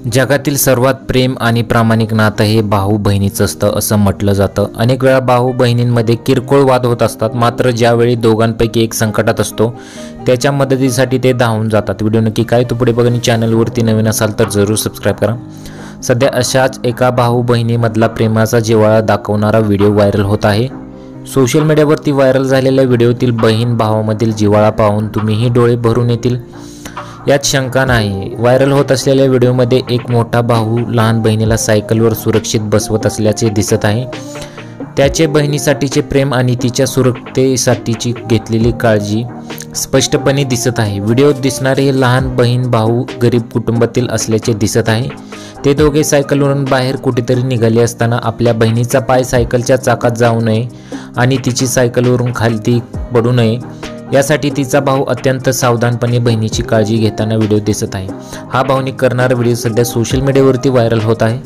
जगातील सर्वात प्रेम आणि प्रामाणिक नातं हे भाऊ बहिणीचं असतं असं म्हटलं जातं। अनेक वेळा भाऊ बहिणींमध्ये किरकोळ वाद होत असतात, मात्र ज्यावेळी दोघांपैकी एक संकटात असतो त्याच्या मदतीसाठी ते धावून जातात। व्हिडिओ नक्की काय तो पुढे बघा आणि चॅनलवरती नवीन असाल तर जरूर सबस्क्राईब करा। सध्या अशाच एका भाऊ बहिणीमधला प्रेमाचा जिव्हाळा दाखवणारा व्हिडिओ व्हायरल होत आहे। सोशल मीडियावरती व्हायरल झालेल्या व्हिडिओतील बहीण भावामधील जिव्हाळा पाहून तुम्हीही डोळे भरून येतील यात शंका नाही। व्हायरल होत असलेल्या व्हिडिओमध्ये एक मोठा भाऊ लहान बहिणीला सायकलवर सुरक्षित बसवत असल्याचे दिसत आहे। त्याचे बहिणीसाठीचे प्रेम आणि तिच्या सुरक्षेसाठीची घेतलेली काळजी स्पष्टपणे दिसत आहे। व्हिडिओत दिसणारे हे लहान बहीण भाऊ गरीब कुटुंबातील असल्याचे दिसत आहे। ते दोघे सायकलवरून बाहेर कुठेतरी निघाले असताना आपल्या बहिणीचा पाय सायकलच्या चाकात जाऊ नये आणि तिची सायकलवरून खाली पडू नये यासाठी तिचा भाऊ अत्यंत सावधानपणे बहिणीची काळजी घेताना व्हिडिओ दिसत आहे। हा भावनिक करणारा व्हिडिओ सध्या सोशल मीडियावरती व्हायरल होत आहे।